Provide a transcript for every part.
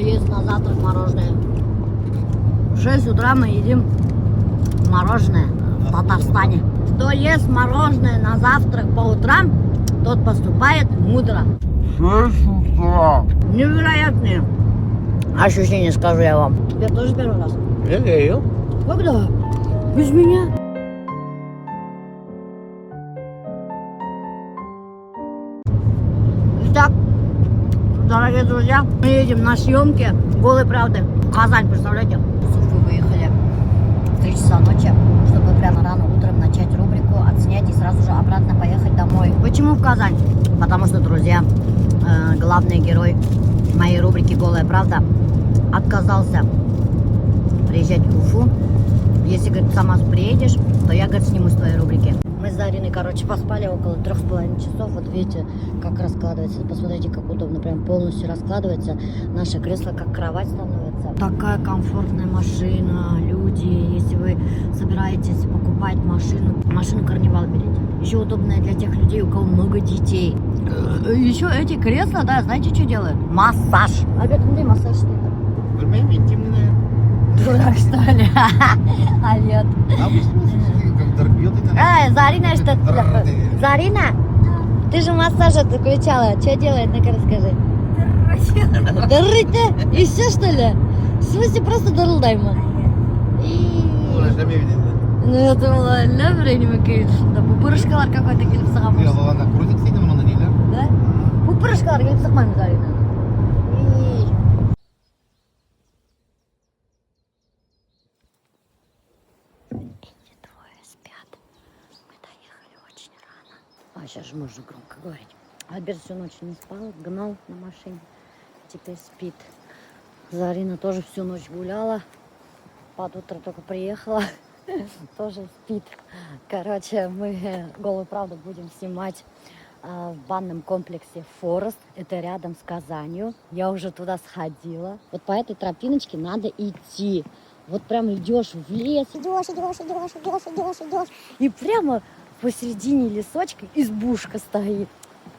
есть на завтрак мороженое? В 6 утра мы едим мороженое в Татарстане. Кто ест мороженое на завтрак по утрам, тот поступает мудро. 6 утра. Невероятные ощущения, скажу я вам. Тебе тоже первый раз? Я ел. Когда? Без меня? Итак, дорогие друзья, мы едем на съемки «Голой правды» в Казань, представляете? С Уфы выехали в 3 часа ночи, чтобы прямо рано утром начать рубрику, отснять и сразу же обратно поехать домой. Почему в Казань? Потому что, друзья, главный герой моей рубрики «Голая правда» отказался приезжать в Уфу. Если, говорит, сама приедешь, то я, говорит, сниму с твоей рубрики. Мы с Зариной, короче, поспали около 3,5 часов. Вот видите, как раскладывается. Посмотрите, как удобно. Прям полностью раскладывается. Наше кресло как кровать становится. Такая комфортная машина. Люди, если вы собираетесь покупать машину Карнивал берите. Еще удобная для тех людей, у кого много детей. Еще эти кресла, да, знаете, что делают? Массаж. А говорит, где массаж что это? Время интимное. Дурак, что ли? А нет. Зарина, что ты? Зарина? Ты же массаж отключала. Что делает? Ну-ка расскажи. Дырыть-то? И все, что ли? В смысле, просто дырылдайма? Ну, это было время, конечно. Да, пупырышкалар какой-то келіп сығамыз. Ана крутит сені мұны нейлер? Да? Пупырышкалар келіп сықмаймыз, Зарина. А сейчас же можно громко говорить. Альберт всю ночь не спал, гнал на машине. Теперь спит. Зарина тоже всю ночь гуляла. Под утро только приехала. Тоже спит. Короче, мы «Голую правду» будем снимать в банном комплексе «Форест». Это рядом с Казанью. Я уже туда сходила. Вот по этой тропиночке надо идти. Вот прям идешь в лес. Идешь. И прямо посередине лесочка избушка стоит.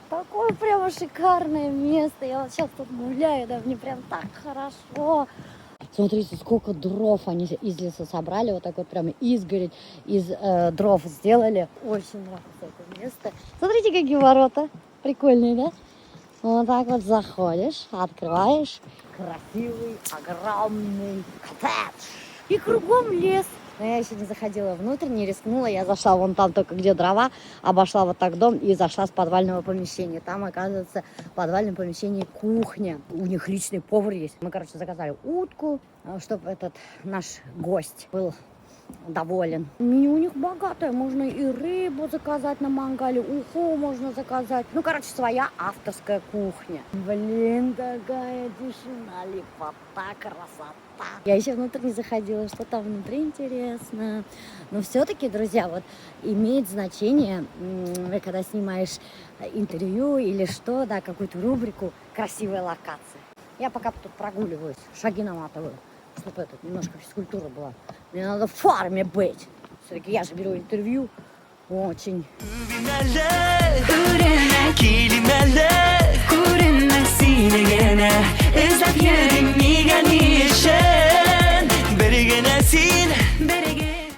Такое прямо шикарное место. Я вот сейчас тут гуляю, да, мне прям так хорошо. Смотрите, сколько дров они из леса собрали. Вот так вот прямо изгородь из дров сделали. Очень нравится это место. Смотрите, какие ворота. Прикольные, да? Вот так вот заходишь, открываешь. Красивый, огромный коттедж. И кругом лес. Но я еще не заходила внутрь, не рискнула. Я зашла вон там только где дрова, обошла вот так дом и зашла с подвального помещения. Там, оказывается, в подвальном помещении кухня. У них личный повар есть. Мы, короче, заказали утку, чтобы этот наш гость был доволен. Меню у них богатое. Можно и рыбу заказать на мангале, уху можно заказать. Ну, короче, своя авторская кухня. Блин, такая тишина, лепота, красота. Я еще внутрь не заходила, что там внутри интересно. Но все-таки, друзья, вот имеет значение, когда снимаешь интервью или что, да, какую-то рубрику, красивая локация. Я пока тут прогуливаюсь, шаги наматываю, чтобы это немножко физкультура была. Мне надо в форме быть. Все-таки я же беру интервью. Очень.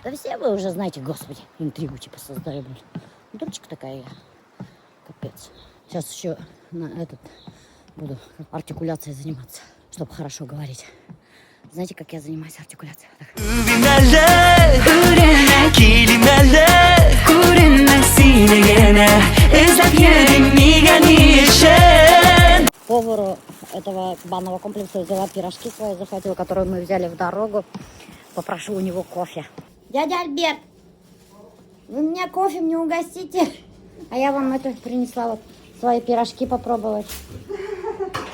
Да все вы уже знаете, господи, интригу типа создаю. Дурочка такая я. Капец. Сейчас еще на этот буду артикуляцией заниматься, чтобы хорошо говорить. Знаете, как я занимаюсь артикуляцией? Повару этого банного комплекса взяла пирожки свои, захватила, которые мы взяли в дорогу. Попрошу у него кофе. Дядя Альберт, вы меня кофе мне угостите? А я вам это принесла вот свои пирожки попробовать,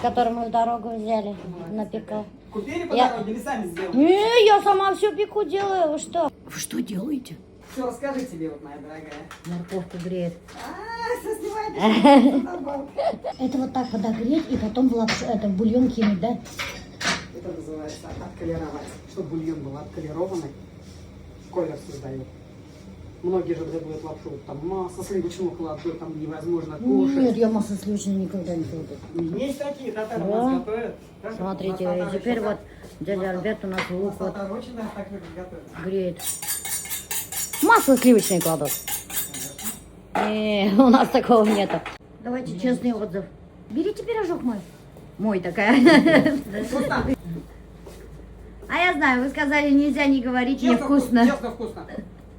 которые мы в дорогу взяли, напекла. Купили по дороге или сами сделали? Не, я сама все пеку делаю. Вы что? Вы что делаете? Все, расскажи тебе, вот, моя дорогая. Морковку греет. Все снимает. Это вот так подогреть и потом в лапшу, это в бульон кинуть, да? Это называется отколеровать. Чтобы бульон был отколерованный, колер создает. Многие же делают лапшу, там масло сливочного кладут, там невозможно Нет, кушать. я масло сливочное никогда не кладу. Есть такие, татары у Да. нас готовят. Так, Смотрите, у нас и татары теперь еще вот дядя Альберт у нас У лук нас вот татары очень так любят готовить. греет. Масло сливочное кладут. У нас такого нету. Давайте честный отзыв. Берите пирожок мой. Мой такая. А я знаю, вы сказали, нельзя не говорить невкусно. Честно вкусно.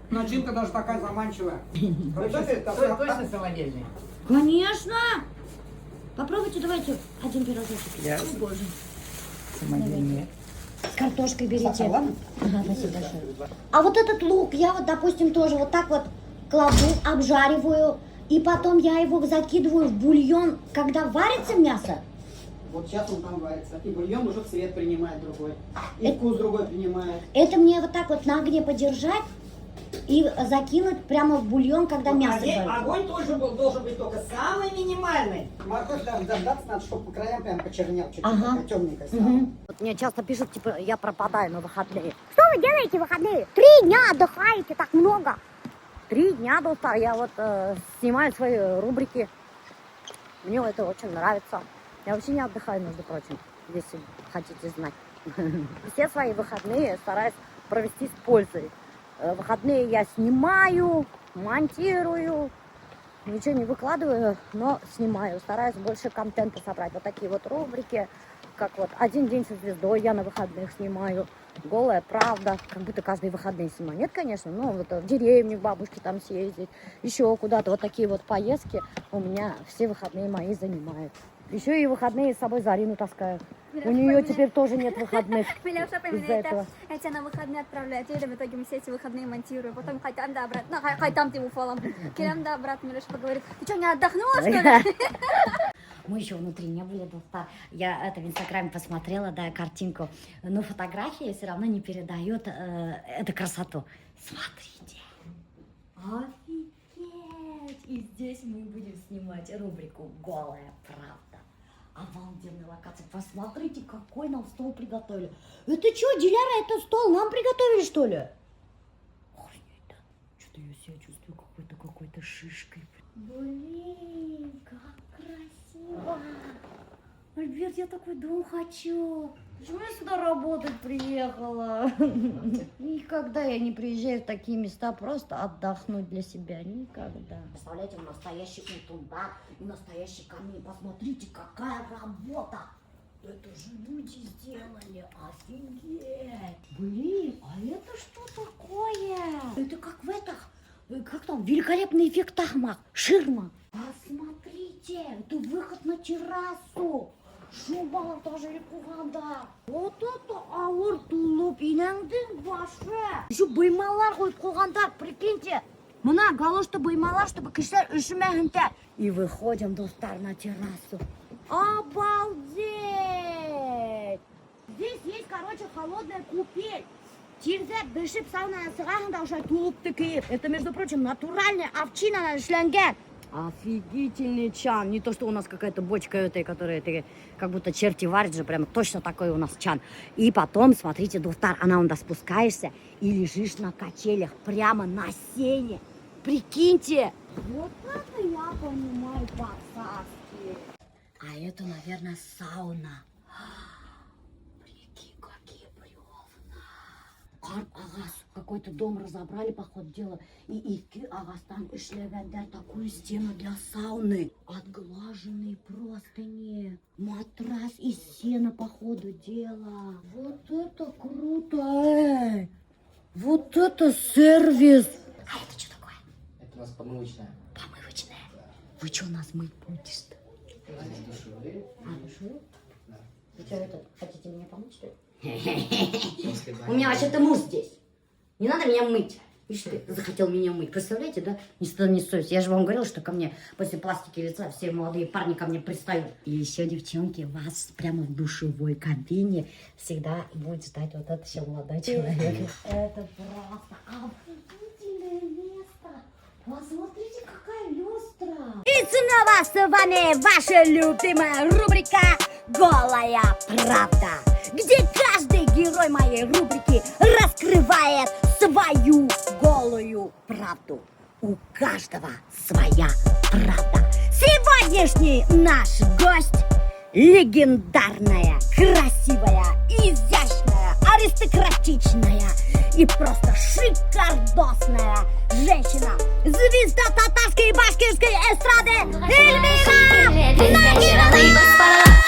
Начинка даже такая заманчивая. Точно самодельный? Конечно. Попробуйте, давайте один пирожочек. О, боже. Самодельный. С картошкой берите. Ладно? Ага, спасибо большое. А вот этот лук я вот, допустим, тоже вот так вот кладу, обжариваю, и потом я его закидываю в бульон, когда варится мясо. Вот сейчас он там варится. И бульон уже цвет принимает другой. И вкус другой принимает. Это мне вот так вот на огне подержать и закинуть прямо в бульон, когда мясо варится. Огонь тоже должен быть только самый минимальный. Морковь дождаться надо, чтобы по краям прям почернел чуть-чуть, Ага. такая темненькая стала. Вот мне часто пишут, типа, я пропадаю на выходные. Что вы делаете в выходные? 3 дня отдыхаете, так много. 3 дня до ста я вот снимаю свои рубрики. Мне это очень нравится. Я вообще не отдыхаю, между прочим, если хотите знать. Все свои выходные стараюсь провести с пользой. Выходные я снимаю, монтирую, ничего не выкладываю, но снимаю. Стараюсь больше контента собрать. Вот такие вот рубрики, как вот «Один день со звездой» я на выходных снимаю. «Голая правда», как будто каждые выходные снимаю. Нет, конечно, но вот в деревню к бабушке там съездить, еще куда-то. Вот такие вот поездки у меня все выходные мои занимают. Еще и выходные с собой Зарину таскаю. У нее теперь тоже нет выходных. Миляша по Из-за этого. я тебя на выходные отправляю, а в итоге мы все эти выходные монтирую, потом хайтам да обратно, ну хайтам ты уфалом, келям да обратно, Миляша поговорит, ты что, не отдохнула, что ли? Мы еще внутри не были до 100. Я это в Инстаграме посмотрела, да, картинку. Но фотографии все равно не передают эту красоту. Смотрите. Офигеть! И здесь мы будем снимать рубрику «Голая правда». Обалденная локация. Посмотрите, какой нам стол приготовили. Это что, Диляра, это стол нам приготовили, что ли? Охренеть, да. Что-то я себя чувствую какой-то шишкой. Блин, как красиво. Альберт, я такой дом хочу. Почему я сюда работать приехала? Никогда я не приезжаю в такие места просто отдохнуть для себя. Никогда. Представляете, настоящий утундар и настоящий камин. Посмотрите, какая работа. Это же люди сделали. Офигеть. Блин, а это что такое? Это как в этих... Как там? Великолепный эффект Ахмак. Ширма. Посмотрите, это выход на террасу. Шубалар тоже рекуганда. Вот это ауыр тулуп инеңдің башы. Еще быймалар қойып қойғандар, прикиньте. Мына галошты быймалар, чтобы кішілер үшімәгінде. И выходим, достар, на террасу. Обалдеть! Здесь есть, короче, холодная купель. Тирзеп, бешіп, саунаның сығағында ұшай тулупты киіп. Это, между прочим, натуральная овчина ішленген. Офигительный чан. Не то, что у нас какая-то бочка этой, которая как будто черти варят же. Прямо точно такой у нас чан. И потом, смотрите, достар, она вон спускаешься и лежишь на качелях прямо на сене. Прикиньте. Вот это я понимаю по-царски. А это, наверное, сауна. Прикинь, какие бревна. Ағас, какой-то дом разобрали, по ходу дела, и ағастан ішлегендар такую стену для сауны. Отглаженные простыни, матрас из сена, по ходу дела. Вот это круто, Вот это сервис! А это что такое? Это у нас помывочная. Помывочная. Вы что, нас мыть будешь-то? Душевые. Душевые? Да. Вы что, это, хотите меня помыть, что ли? После У бани. меня вообще-то муж здесь. Не надо меня мыть. Видишь, ты захотел меня мыть. Представляете, да? Ни стыда, ни совесть. Я же вам говорила, что ко мне после пластики лица все молодые парни ко мне пристают. И еще, девчонки, вас прямо в душевой кабине всегда будет ждать вот этот еще молодой человек. Это просто офигительное место. Посмотрите, какая люстра. И снова с вами ваша любимая рубрика «Голая правда», где каждый герой моей рубрики раскрывает свою голую правду. У каждого своя правда. Сегодняшний наш гость – легендарная, красивая, изящная, аристократичная и просто шикардосная женщина, звезда татарской и башкирской эстрады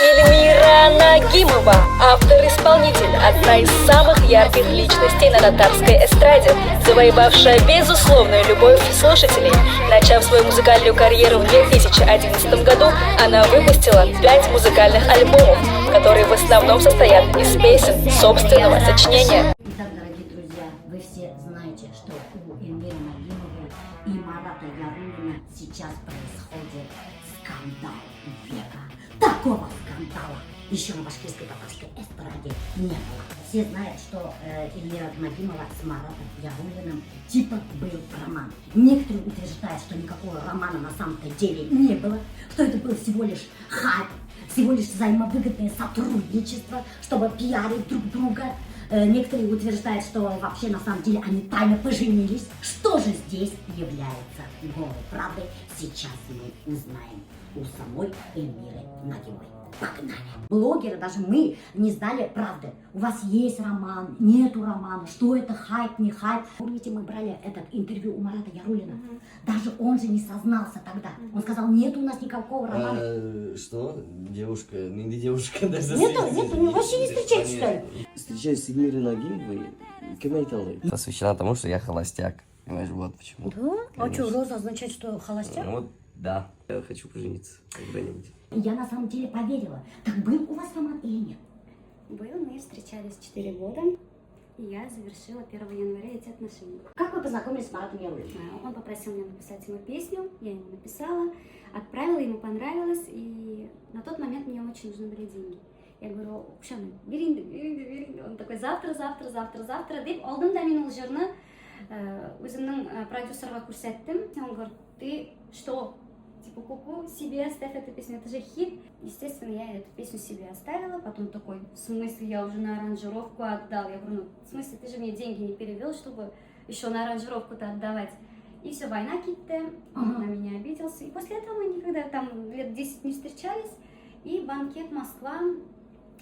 Эльмира Нагимова, автор-исполнитель, одна из самых ярких личностей на татарской эстраде, завоевавшая безусловную любовь слушателей. Начав свою музыкальную карьеру в 2011 году, она выпустила 5 музыкальных альбомов, которые в основном состоят из песен собственного сочинения. Итак, дорогие друзья, вы все знаете, что у Эльмиры Нагимовой и Марата Яруллина сейчас происходит скандал века. Такого скандала еще на башкирской татарской эстраде не было. Все знают, что Эльмира Нагимова с Маратом Яруллиным типа был роман. Некоторые утверждают, что никакого романа на самом-то деле не было, что это был всего лишь хайп, всего лишь взаимовыгодное сотрудничество, чтобы пиарить друг друга. Некоторые утверждают, что вообще на самом деле они тайно поженились. Что же здесь является голой правдой, сейчас мы узнаем у самой Эльмиры Нагимовой. Погнали! Блогеры, даже мы, не знали правды. У вас есть роман, нету романа, что это, хайп, не хайп. Помните, мы брали это интервью у Марата Яруллина? Даже он же не сознался тогда. Он сказал, нету у нас никакого романа. Что? Девушка, ну не девушка, даже Нету, вы вообще не встречаетесь, что ли? Встречаюсь с Эльмирой Нагимовой, кем айталды. Посвящена тому, что я холостяк. Понимаешь, вот почему. Да? А что, роза означает, что холостяк? Ну вот, да. Я хочу пожениться когда-нибудь. Я на самом деле поверила. Так был у вас роман или нет? Был, мы встречались 4 года, и я завершила 1 января эти отношения. Как вы познакомились с Маратом Яруллиным? Он попросил меня написать ему песню, я ему написала, отправила, ему понравилось, и на тот момент мне очень нужны были деньги. Я говорю, Шамиль, бери. Он такой, завтра. Деп алдым да мен ол жырны өзімнің продюсерға көрсеттім. Он говорит, ты что? Типа, куку, себе оставь эту песню, это же хит. Естественно, я эту песню себе оставила, потом такой, в смысле, я уже на аранжировку отдал. Я говорю, ну, в смысле, ты же мне деньги не перевел, чтобы еще на аранжировку-то отдавать. И все, война китте, он на меня обиделся. И после этого мы никогда там лет 10 не встречались. И банкет Москва,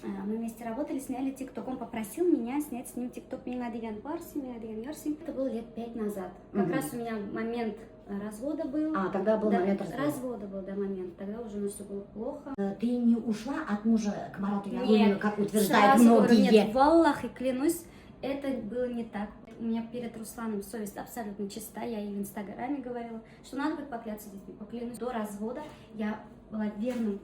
мы вместе работали, сняли ТикТок. Он попросил меня снять с ним ТикТок. Меня деген парси, меня деген ярси. Это было лет 5 назад. Как раз у меня момент развода был. А, тогда был да, момент развода. Развода был, да, момент. Тогда уже у нас все было плохо. Ты не ушла от мужа к Марату Яруллину, Нет, как утверждают сразу говорю, многие? нет, валлахи, клянусь, это было не так. У меня перед Русланом совесть абсолютно чиста. Я ей в Инстаграме говорила, что надо будет покляться детьми. Поклянусь, до развода я была верным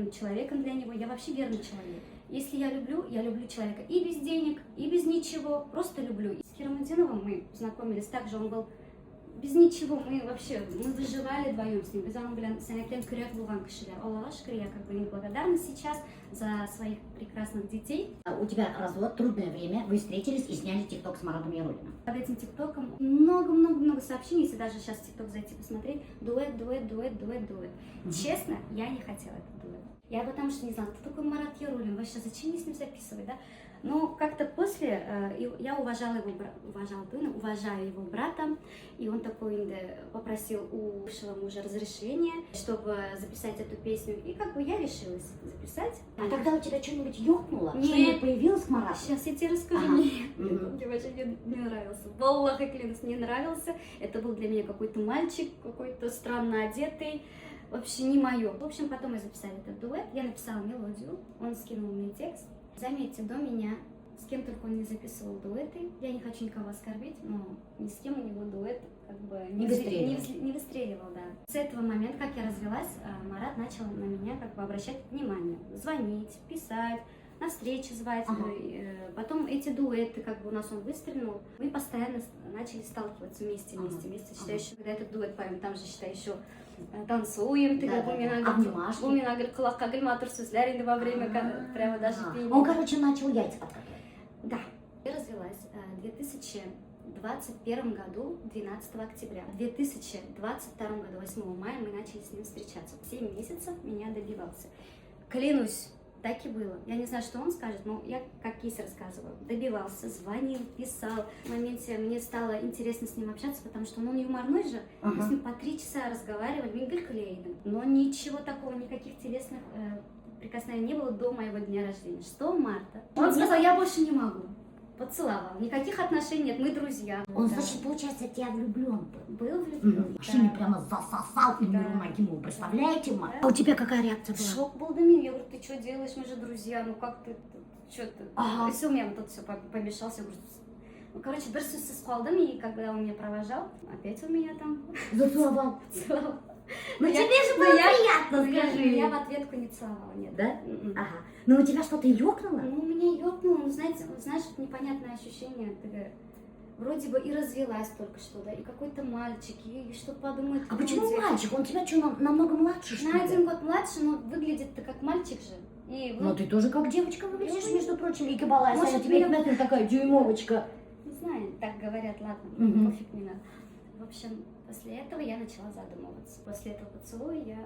человеком для него. Я вообще верный человек. Если я люблю человека и без денег, и без ничего, просто люблю. И с Хирамудиновым мы познакомились также, он был без ничего, мы выживали вдвоем с ним. Biz onun bilen senetlerin kürek bulgan kişiler. Allah'a şükür, я как бы им благодарна сейчас за своих прекрасных детей. У тебя развод, трудное время, вы встретились и сняли ТикТок с Маратом Яруллиным. Под этим ТикТоком много сообщений, если даже сейчас в ТикТок зайти посмотреть, дуэт. Честно, я не хотела этот дуэт. Я потому что не знала, кто такой Марат Яруллин, вообще зачем мне с ним записывать, да? Но как-то после я уважаю его брата, и он такой попросил у бывшего мужа разрешения, чтобы записать эту песню, и как бы я решилась записать. А тогда у тебя что-нибудь ёкнуло? Нет. Что-нибудь появилось к Марату? Сейчас я тебе расскажу. Ага. Нет, мне вообще не нравился. Валлахи клянусь, не нравился. Это был для меня какой-то мальчик, какой-то странно одетый. Вообще не мое. В общем, потом мы записали этот дуэт. Я написала мелодию, он скинул мне текст. Заметьте, до меня с кем только он не записывал дуэты. Я не хочу никого оскорбить, но ни с кем у него дуэт как бы не выстреливал, да. С этого момента, как я развелась, Марат начал на меня как бы обращать внимание. Звонить, писать, на встречи звать. Ага. Потом эти дуэты, как бы у нас он выстрелил. Мы постоянно начали сталкиваться вместе. Считай, еще, когда этот дуэт поем, там же, считай, еще танцуем, ты как обнимашки. Кулакка гельматор сүзлер во время прямо даже пения. Он, короче, начал яйца подкатывать. Да. Я развелась в 2021 году, 12 октября. В 2022 году, 8 мая, мы начали с ним встречаться. 7 месяцев меня добивался. Клянусь, Так и было. Я не знаю, что он скажет, но я как есть рассказываю. Добивался, звонил, писал. В моменте мне стало интересно с ним общаться, потому что он юморной же. Мы с ним по 3 часа разговаривали, Мингель. Но ничего такого, никаких телесных прикосновений не было до моего дня рождения. 6 марта. Он сказал, я больше не могу. Поцеловал. Никаких отношений нет, мы друзья. Он, Да. значит, получается, тебя влюблен был. Был влюблен. Машине Да. прямо засосал Эльмиру Нагимову, представляете, ма? А у тебя какая реакция была? Шок был до меня. Я говорю, ты что делаешь, мы же друзья, ну как ты, что ты? Ага. Если у меня вот тут все помешался, я говорю, ну, короче, бір сөзсіз қалдым, и когда он меня провожал, опять он меня там Зацеловал. целовал. Ну Я- тебе же но было я- приятно, но скажи. я в ответку не целовала, нет. Да? М-м. Ага. Ну у тебя что-то ёкнуло? Ну, у меня ёкнуло, ну, знаете, вот знаешь, вот непонятное ощущение, ты вроде бы и развелась только что, да, и какой-то мальчик, и что подумает. А почему люди. мальчик? Он тебя что, намного младше, что На ли? 1 год младше, но выглядит-то как мальчик же. И Ну вот, ты тоже как девочка выглядишь, Ну, между прочим, и кабала, может, Саня, тебе меня- ребята такая дюймовочка. не знаю, так говорят, ладно, Мгм. пофиг, не надо. В общем, после этого я начала задумываться. После этого поцелуя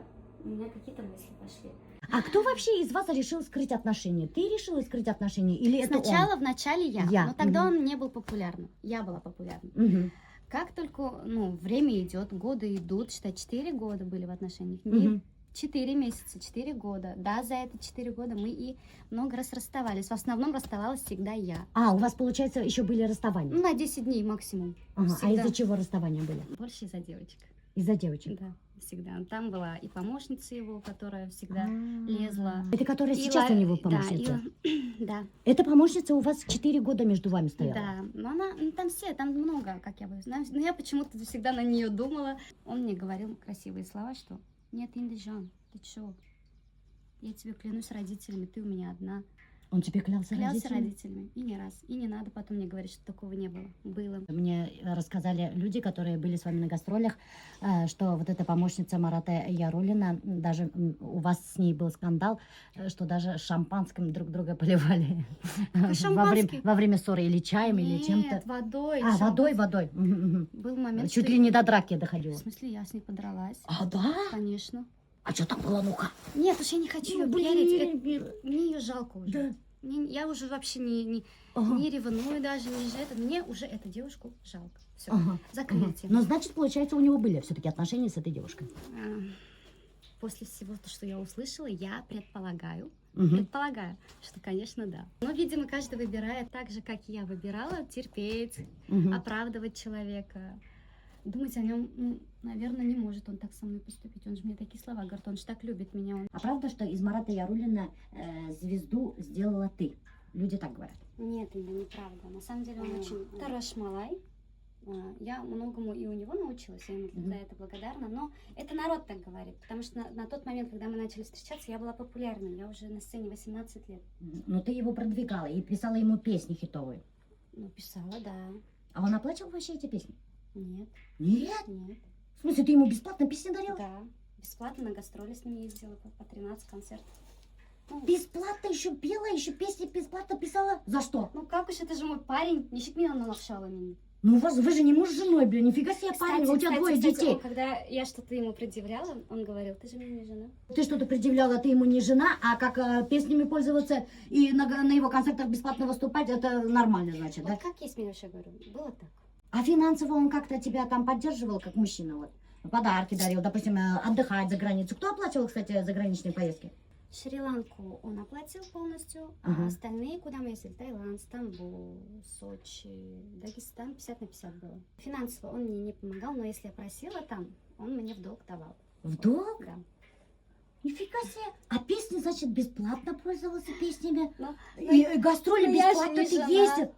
у меня какие-то мысли пошли. А кто вообще из вас решил скрыть отношения? Ты решила скрыть отношения или это Сначала, в начале я, Я, но тогда мгм. он не был популярным. Я была популярна. он? Мгм. Как только, ну, время идет, годы идут, считай, 4 года были в отношениях, не Мгм. 4 месяца, 4 года. Да, за это 4 года мы и много раз расставались. В основном расставалась всегда я. А, у вас, получается, еще были расставания? Ну, на 10 дней максимум. Ага. А всегда. из-за чего расставания были? Больше из-за девочек. Из-за девочек? Да, всегда. Там была и помощница его, которая всегда А. лезла. Это которая И сейчас ла- у него да, помощница? Да, Эта помощница у вас 4 года между вами стояла? да. Но она, ну, там все, там много, как я бы знаю. Но я почему-то всегда на нее думала. Он мне говорил красивые слова, что нет, Индижан, ты чё? Я тебе клянусь родителями, ты у меня одна. Он тебе клялся, Клялся родителям? родителями. И не раз. И не надо потом мне говорить, что такого не было. Было. Мне рассказали люди, которые были с вами на гастролях, что вот эта помощница Марата Ярулина, даже у вас с ней был скандал, что даже шампанским друг друга поливали шампанский? во время ссоры или чаем, или Нет, чем-то. водой. А, всё. водой. Мгм, мгм. Был момент, Чуть что ли я- не до драки В доходило. смысле, я с ней подралась. А, да? Конечно. А что там было, ну-ка? Нет, уж я не хочу ее Ну, пиарить. блин. Мне ее жалко уже. Да. Я уже вообще не Ага. ревную даже, не же это. Мне уже эту девушку жалко. Все, Ага. закрыли Ага. тему. Ну, значит, получается, у него были все-таки отношения с этой девушкой. А, После всего, то, что я услышала, я предполагаю, Мгм. что, конечно, да. Но, видимо, каждый выбирает так же, как и я выбирала, терпеть, Мгм. оправдывать человека. Думать о нем, наверное, не может он так со мной поступить. Он же мне такие слова говорит, он же так любит меня. Он... А правда, что из Марата Ярулина звезду сделала ты? Люди так говорят. Нет, это неправда. На самом деле он очень хороший малай. Я многому и у него научилась, я ему за это благодарна. Но это народ так говорит, потому что на тот момент, когда мы начали встречаться, я была популярной. Я уже на сцене 18 лет. Но ты его продвигала и писала ему песни хитовые. Ну, писала, да. А он оплачивал вообще эти песни? Нет, Нет. нет. В смысле, ты ему бесплатно песни дарила? Да. Бесплатно на гастроли с ним ездила по 13 концертов. Ну, Бесплатно еще пела, еще песни бесплатно писала? За что? ну как уж, это же мой парень. Ничек меня он наловшала меня. Ну, вы же не муж с женой, блин, нифига себе, парень, у тебя двое детей. он, когда я что-то ему предъявляла, он говорил, ты же мне не жена. Ты что-то предъявляла, ты ему не жена, а как песнями пользоваться и на его концертах бесплатно выступать, это нормально, значит, да? Вот как есть, мне вообще говорю, было так. А финансово он как-то тебя там поддерживал, как мужчина, вот? Подарки дарил, допустим, отдыхать за границу. Кто оплачивал, кстати, заграничные поездки? Шри-Ланку он оплатил полностью, Ага. а остальные, куда мы ездили, Таиланд, Стамбул, Сочи, Дагестан, 50 на 50 было. Финансово он мне не помогал, но если я просила там, он мне в долг давал. В долг? Да. Нифига себе. А песни, значит, бесплатно пользовался песнями? Но, И гастроли ну, я же бесплатно не ты жена. ездил?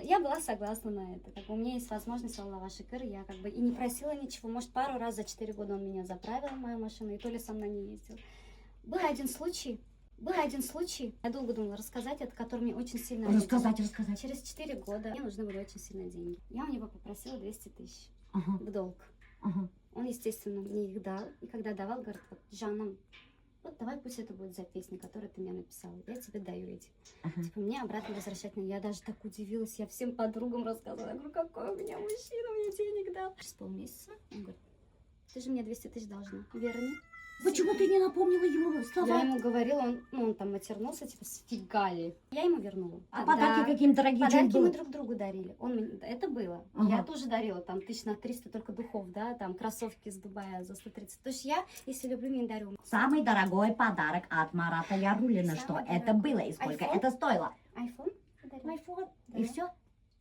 Я была согласна на это. Как бы у меня есть возможность, Аллах Шикар, я как бы и не просила ничего. Может, пару раз за 4 года он меня заправил в мою машину, и то ли со мной не ездил. Был один случай, я долго думала рассказать, это который мне очень сильно обидел. Рассказать. Через 4 года мне нужны были очень сильно деньги. Я у него попросила 200 тысяч Ага, в долг. ага. Он, естественно, мне их дал. И когда давал, говорит, вот, Жанна, вот давай пусть это будет за песни, которые ты мне написала. Я тебе даю эти. Ага. Типа, мне обратно возвращать надо. Я даже так удивилась. Я всем подругам рассказывала. Я говорю, какой у меня мужчина, мне денег дал. Через полмесяца он говорит, ты же мне 200 тысяч должна. Верни. Почему ты не напомнила ему слова? Я ему говорила, он там матернулся, типа, сфигали. Я ему вернула. А подарки каким дорогим чем Подарки мы было? друг другу дарили. Это было. Ага. Я тоже дарила, там, 1300 только духов, да, там, кроссовки с Дубая за 130. То есть я, если люблю, не дарю. Самый дорогой подарок от Марата Яруллина, что Самый это дорогой. было и сколько iPhone? это стоило? Айфон подарила. Айфон. Да. И все?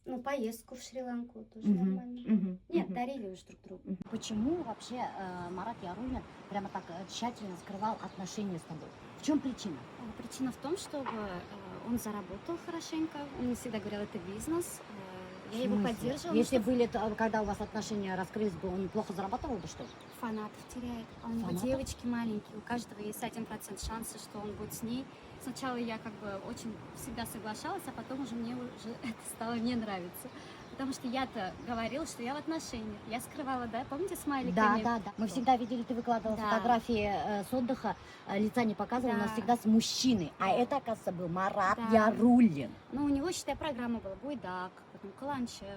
Ну, поездку в Шри-Ланку тоже нормально. Нет, дарили уже друг другу. Почему вообще Марат Яруллин прямо так тщательно скрывал отношения с тобой? В чем причина? Причина в том, что он заработал хорошенько. Он не всегда говорил, это бизнес. Я его В смысле? поддерживала. Если потому были, когда у вас отношения раскрылись бы, он плохо зарабатывал бы, что ли? что фанатов теряет. А у него Фанатов? девочки маленькие. У каждого есть 1% шанса, что он будет с ней. Сначала я как бы очень всегда соглашалась, а потом уже мне уже это стало не нравиться. Потому что я-то говорила, что я в отношениях. Я скрывала, да? Помните смайликами? Да. Мы всегда видели, ты выкладывала Да. фотографии с отдыха, лица не показывала, у нас Да. всегда с мужчиной. А это, оказывается, был Марат Да. Яруллин. Ну, у него, считай, программа была Буйдак, потом Каланчев,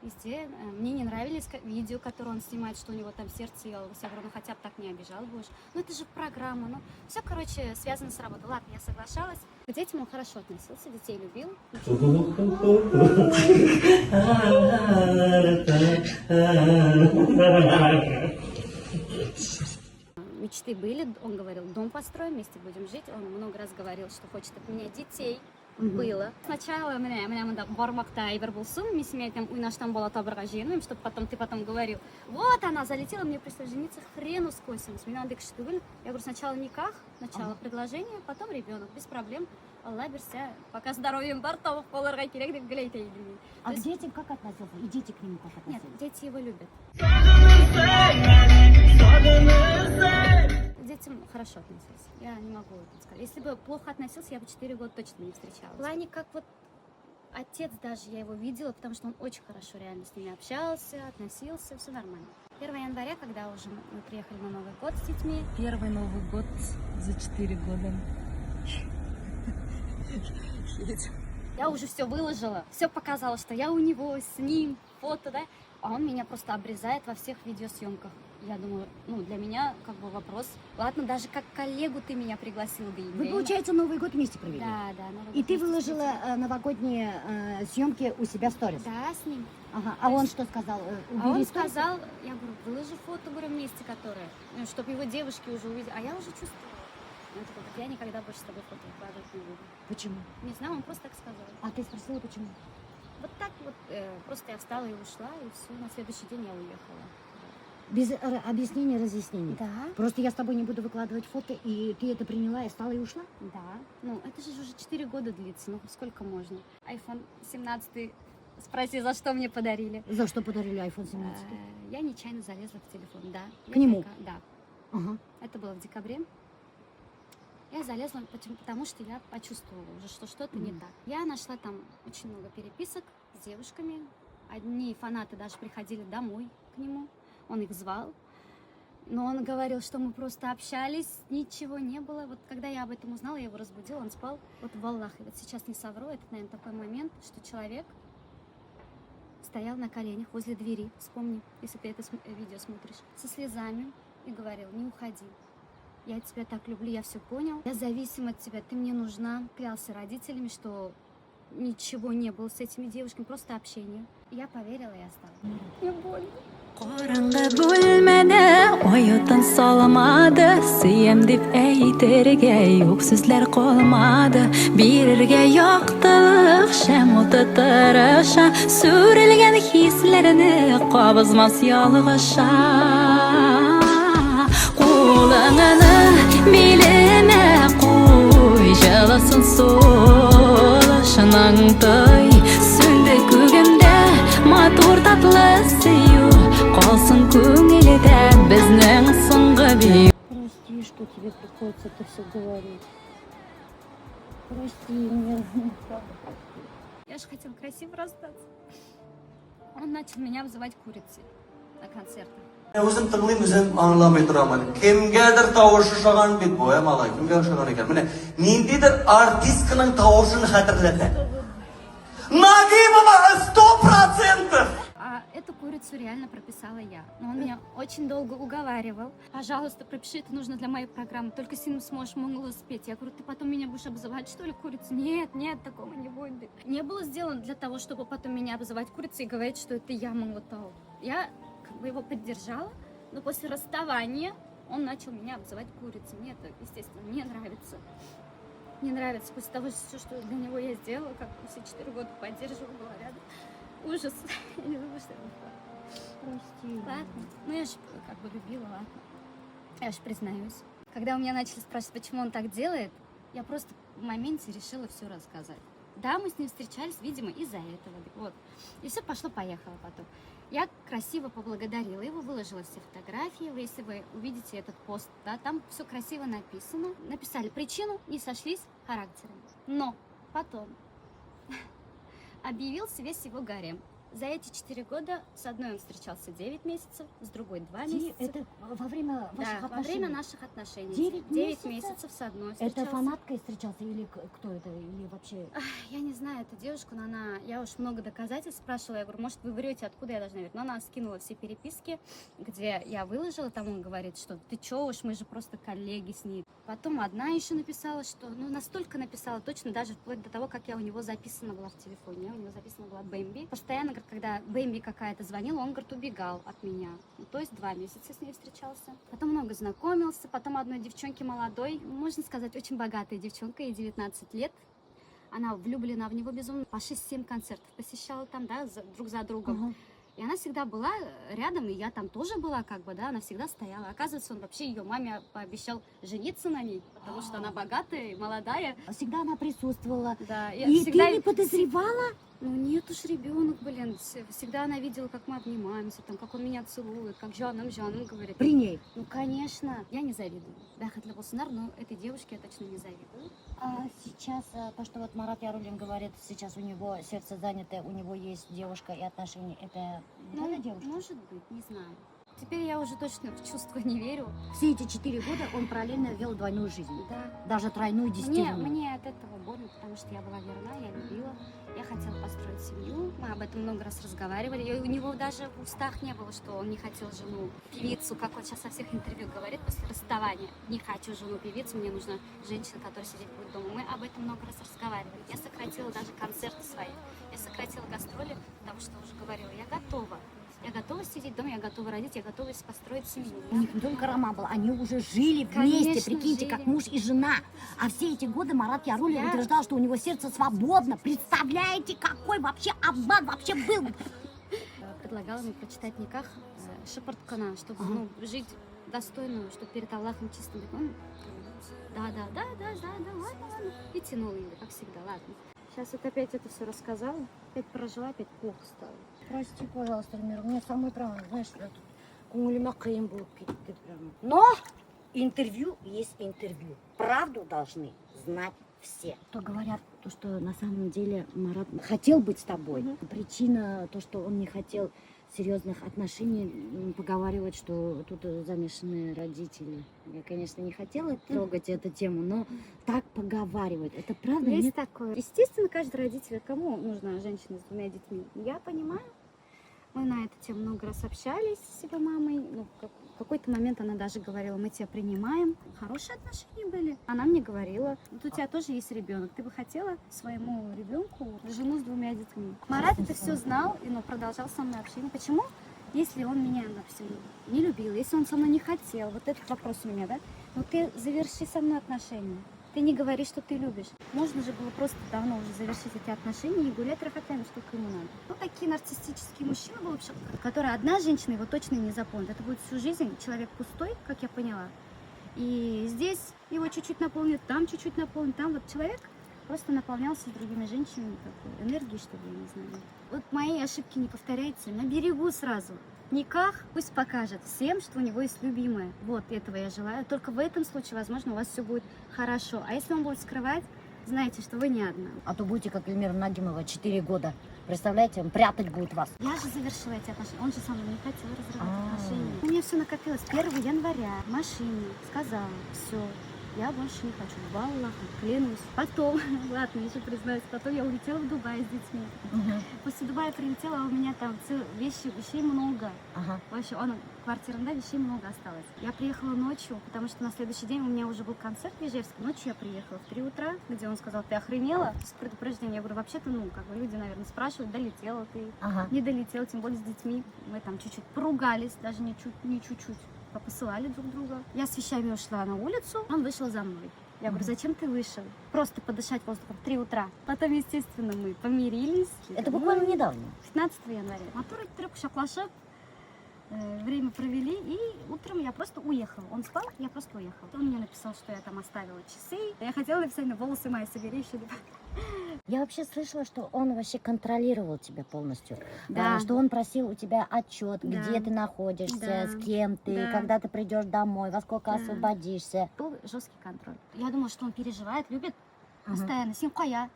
везде. Мне не нравились видео, которые он снимает, что у него там сердце елось. Я говорю, хотя бы так не обижал будешь. Ну, это же программа. Ну, все, короче, связано с работой. Ладно, я соглашалась. К детям он хорошо относился, детей любил. Мечты были, он говорил, дом построим, вместе будем жить. Он много раз говорил, что хочет от меня детей. Было. Сначала меня бармакта и вербулсум, семья там у нас там была таборга женим, чтобы потом ты потом говорил, вот она залетела, мне пришлось жениться хрену с косинус. Меня надо что я говорю, сначала никах, сначала предложение, потом ребенок, без проблем. Алла берсе, пока здоровьем бортов поларга керек деп глейтейди. А к детям как относился? И дети к нему как Нет, относились? дети его любят. К детям хорошо относился. Я не могу это сказать. Если бы плохо относился, я бы 4 года точно не встречалась. В плане, как вот отец даже, я его видела, потому что он очень хорошо реально с ними общался, относился, все нормально. 1 января, когда уже мы приехали на Новый год с детьми. Первый Новый год за 4 года. Я уже все выложила, все показала, что я у него, с ним, фото, да, а он меня просто обрезает во всех видеосъемках. Я думаю, для меня как бы вопрос, ладно, даже как коллегу ты меня пригласил, да и Вы, получается, Новый год вместе провели? Да, Новый И год ты вместе с выложила детьми. новогодние съемки у себя в сторис? Да, с ним. Ага. А он что сказал? А он Убери сторис? сказал, я говорю, выложи фото, говорю, вместе, которые, чтобы его девушки уже увидели. А я уже чувствовала. Он такой, я никогда больше с тобой фото выкладывать не буду. Почему? Не знаю, он просто так сказал. А ты спросила, почему? Вот так вот, просто я встала и ушла, и все, на следующий день я уехала. Без объяснений, разъяснений? Да. Просто я с тобой не буду выкладывать фото, и ты это приняла и встала и ушла? Да. Это же уже 4 года длится, сколько можно? iPhone 17, спроси, за что мне подарили. За что подарили iPhone 17? Я нечаянно залезла в телефон, да. К нему? Да. Ага. Это было в декабре. Я залезла, потому что я почувствовала уже, что что-то не так. Я нашла там очень много переписок с девушками. Одни фанаты даже приходили домой к нему. Он их звал. Но он говорил, что мы просто общались, ничего не было. Вот когда я об этом узнала, я его разбудила, он спал. Вот в Аллахе, вот сейчас не совру, это, наверное, такой момент, что человек стоял на коленях возле двери, вспомни, если ты это видео смотришь, со слезами и говорил, не уходи. Я тебя так люблю, я все понял. Я зависим от тебя, ты мне нужна. Клялся родителями, что ничего не было с этими девушками, просто общение. Я поверила и осталась. Мне больно. Qorong'i bo'lmadi, oyotdan solmadi, suyam deb aytirga yo'q so'zlar qolmadi. Birga yoqtiq shamolda tarasha, surilgan hislarini qobizmas yolg'isha. Qo'lingni belime qo'y, jalasin so'lashining to'y, so'ndi ko'gimda motor tatlisiyu. Qolsin ko'nglida bizning so'nggi bir. Прости, что тебе приходится это все говорить. Прости меня. Я же хотела красиво расстаться. Он начал меня обзывать курицей на концертах. O'zim tinglayman, o'zim anglamay turaman. Kimgadir tovushi o'xshagan deb bo'ya malay, kimga o'xshagan ekan. Mana nindidir artistning tovushini xotirlatadi. Nagimova 100%. А А эту курицу реально прописала я. Но он меня очень долго уговаривал. Пожалуйста, пропиши, это нужно для моей программы. Только с ним сможешь Монголос спеть. Я говорю, ты потом меня будешь обзывать, что ли, курицу? Нет, нет, такого не будет. Не было сделано для того, чтобы потом меня обзывать курицей и говорить, что это я Монголтау. Я как бы его поддержала, но после расставания он начал меня обзывать курицей. Мне это, естественно, не нравится. Не нравится после того, все, что для него я сделала, как все 4 года поддерживала, была рядом. Ужас. Я не думаю, что это было. Прости. Ладно. Ну я же как бы любила, ладно. Я же признаюсь. Когда у меня начали спрашивать, почему он так делает, я просто в моменте решила все рассказать. Да, мы с ним встречались, видимо, из-за этого. Вот. И все пошло-поехало потом. Я красиво поблагодарила его, выложила все фотографии. Если вы увидите этот пост, да, там все красиво написано. Написали причину, не сошлись характерами. Но потом объявился весь его гарем. За эти 4 года с одной он встречался 9 месяцев, с другой 2 месяца. Это во время ваших Да, отношений? во время наших отношений. 9 месяцев с одной встречался. Это фанаткой встречался или кто это? Или вообще... Я не знаю эту девушку, но она... Я уж много доказательств спрашивала. Я говорю, может, вы врете, откуда я должна верить? Но она скинула все переписки, где я выложила. Там он говорит, что ты чё уж, мы же просто коллеги с ней. Потом одна еще написала, что... Ну, настолько написала точно, даже вплоть до того, как я у него записана была в телефоне. У него записана была Бэмби. Постоянно, говорит, когда Бэмби какая-то звонила, он, говорит, убегал от меня. Ну, то есть 2 месяца с ней встречался. Потом много знакомился. Потом одной девчонке молодой, можно сказать, очень богатой девчонка, ей 19 лет. Она влюблена в него безумно. По 6-7 концертов посещала там, да, друг за другом. И она всегда была рядом, и я там тоже была, как бы, да, она всегда стояла. Оказывается, он вообще ее маме пообещал жениться на ней, потому что она богатая и молодая. Всегда она присутствовала. Да, И всегда... ты не подозревала? Ну нет уж, ребенок, блин. Всегда она видела, как мы обнимаемся, там, как он меня целует, как жаным говорит. При ней? Ну, конечно. Я не завидую. Да, хотела Болсонар, но этой девушке я точно не завидую. А сейчас, то, что вот Марат Ярулин говорит, сейчас у него сердце занято, у него есть девушка и отношения, это Ну, эта девушка? может быть, не знаю. Теперь я уже точно в чувства не верю. Все эти 4 года он параллельно вел двойную жизнь. Да. Даже тройную, десятину. Мне от этого больно, потому что я была верна, я любила. Я хотела построить семью. Мы об этом много раз разговаривали. И у него даже в устах не было, что он не хотел жену певицу, как он сейчас со всех интервью говорит после расставания. Не хочу жену певицу, мне нужна женщина, которая сидит будет дома. Мы об этом много раз разговаривали. Я сократила даже концерты свои. Я сократила гастроли, потому что уже говорила, я готова. Я готова сидеть дома, я готова родить, я готова построить семью. У них не только роман был, они уже жили вместе, Конечно, прикиньте, жили. как муж и жена. А все эти годы Марат Ярулин утверждал, что у него сердце свободно. Представляете, какой вообще обман вообще был? Предлагала мне прочитать никах Шапарткана, чтобы жить достойно, чтобы перед Аллахом чистым быть. Он да, ладно. И тянул ее, как всегда, ладно. Сейчас вот опять это все рассказала, опять прожила, опять плохо стало. Прости, пожалуйста, Эльмира, мне самое прямо, знаешь, көңіліме қиын болып кетті прямо. Но интервью есть интервью. Правду должны знать все. То говорят, то, что на самом деле Марат хотел быть с тобой. Причина, то, что он не хотел серьезных отношений, поговаривать, что тут замешаны родители. Я, конечно, не хотела трогать эту тему, но так поговаривают. Это правда? Есть Нет? такое. Естественно, каждый родитель, кому нужна женщина с 2 детьми, я понимаю. Мы на эту тему много раз общались с его мамой. Ну, в какой-то момент она даже говорила, мы тебя принимаем. Хорошие отношения были. Она мне говорила, вот у тебя тоже есть ребенок. Ты бы хотела своему ребенку жену с 2 детьми. Марат это все знал, но продолжал со мной общение. Почему? Если он меня, допустим, не любил, если он со мной не хотел, вот этот вопрос у меня, да? Ну ты заверши со мной отношения. Ты не говори, что ты любишь. Можно же было просто давно уже завершить эти отношения и гулять рахатлями, сколько ему надо. Вот такие нарциссические мужчины были, которые одна женщина его точно не запомнит. Это будет всю жизнь человек пустой, как я поняла. И здесь его чуть-чуть наполнит, там чуть-чуть наполнит, там вот человек просто наполнялся другими женщинами такой энергией, что ли, я не знаю. Вот мои ошибки не повторяйте, на берегу сразу. Никах пусть покажет всем, что у него есть любимая. Вот этого я желаю. Только в этом случае, возможно, у вас все будет хорошо. А если он будет скрывать, знайте, что вы не одна. А то будете, как Эльмира Нагимова, 4 года. Представляете, он прятать будет вас. Я же завершила эти отношения. Он же со мной не хотел разрывать отношения. У меня все накопилось. 1 января в машине сказала, все, Я больше не хочу. Валлах, клянусь. Потом, ладно, еще признаюсь, потом я улетела в Дубай с детьми. После Дубая прилетела, а у меня там вещей много. Вообще, квартирында вещей много осталось. Я приехала ночью, потому что на следующий день у меня уже был концерт в Ижевске. Ночью я приехала в 3 утра, где он сказал: ты охренела? С предупреждением. Я говорю: вообще-то, люди, наверное, спрашивают, долетела ты, не долетела, тем более с детьми. Мы там чуть-чуть поругались, даже не чуть-чуть. Посылали друг друга. Я с вещами ушла на улицу, он вышел за мной. Я говорю: зачем ты вышел? Просто подышать воздухом в 3 утра. Потом, естественно, мы помирились. Это буквально недавно. 15 января. Мотор шаклашып, время провели, и утром я просто уехала. Он спал, я просто уехала. Он мне написал, что я там оставила часы. Я хотела написать: волосы мои собери еще. Я вообще слышала, что он вообще контролировал тебя полностью. Да. Что он просил у тебя отчет, Да. где ты находишься, Да. с кем ты, Да. когда ты придешь домой, во сколько Да. освободишься. Был жесткий контроль. Я думала, что он переживает, любит постоянно. Синкоя,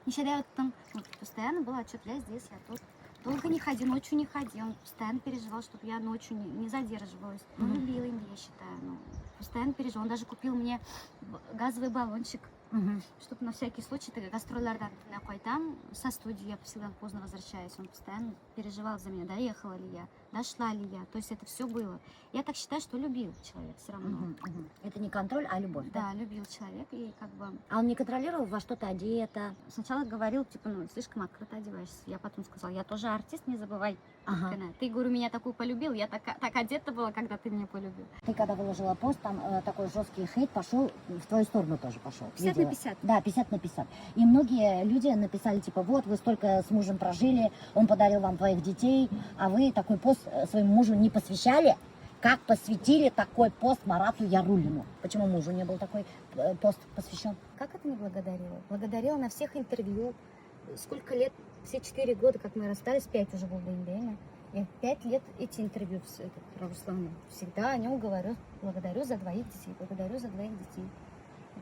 постоянно был отчет: я здесь, я тут. Долго не ходи, ночью не ходи. Он постоянно переживал, чтобы я ночью не задерживалась. Он любил им, я считаю. Постоянно переживал. Он даже купил мне газовый баллончик, чтобы на всякий случай гастролердан там со студии я всегда поздно возвращаюсь. Он постоянно переживал за меня, доехала ли я, дошла ли я. То есть это все было. Я так считаю, что любил человек все равно. Это не контроль, а любовь. Да, любил человек, и как бы... А он не контролировал, во что ты одета? Сначала говорил, слишком открыто одеваешься. Я потом сказала: я тоже артист, не забывай. Ага. Ты, говорю, меня такую полюбил, я так одета была, когда ты меня полюбил. Ты когда выложила пост, там такой жесткий хейт пошел, в твою сторону тоже пошел. 50 на 50. Да, 50 на 50. И многие люди написали, типа: вот, вы столько с мужем прожили, он подарил вам твоих детей, а вы такой пост своему мужу не посвящали. Как посвятили такой пост Марату Яруллину? Почему мужу не был такой пост посвящен? Как это не благодарила? Благодарила на всех интервью. Сколько лет, все 4 года, как мы расстались, 5 уже было время. Я 5 лет эти интервью про Руслана. Всегда о нем говорю: благодарю за 2 детей, благодарю за 2 детей.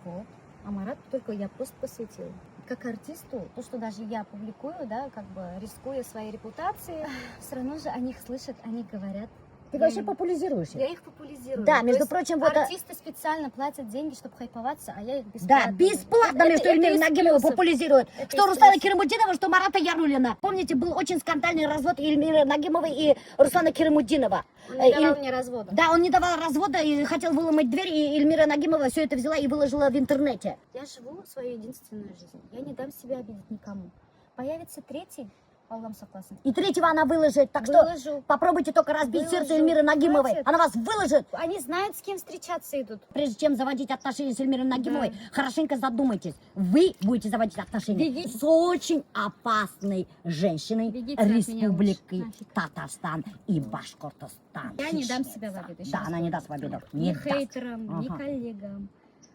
Вот. А Марату только я пост посвятила. Как артисту, то, что даже я публикую, да, как бы рискуя своей репутацией, все равно же о них слышат, они говорят. Ты вообще популяризируешь их? Я их популяризирую. Да, То между есть прочим, вот... артисты специально платят деньги, чтобы хайповаться, а я их Да, бесплатно. бесплатно между Эльмирой из Нагимовой плюсов. популяризируют. Это Что из Руслана плюсов. Керимуддинова, что Марата Яруллина. Помните, был очень скандальный развод Эльмиры Нагимовой и Руслана Керимуддинова. Он не давал мне развода. Да, он не давал развода и хотел выломать дверь, и Эльмира Нагимова все это взяла и выложила в интернете. Я живу свою единственную жизнь. Я не дам себя обидеть никому. Появится третий, Аллам согласен. И третьего она выложит, так Выложу. что попробуйте только разбить Выложу. сердце Эльмиры Нагимовой. Хватит. Она вас выложит. Они знают, с кем встречаться идут. Прежде чем заводить отношения с Эльмирой Нагимовой, хорошенько задумайтесь. Вы будете заводить отношения Бегите. с очень опасной женщиной Бегите от меня Республики лучше. Нафиг. Татарстан и Башкортостан. Я не дам себя в обиду. еще Да, раз она не говорю. даст в обиду. Ни Не даст. хейтерам, ни Ага. коллегам.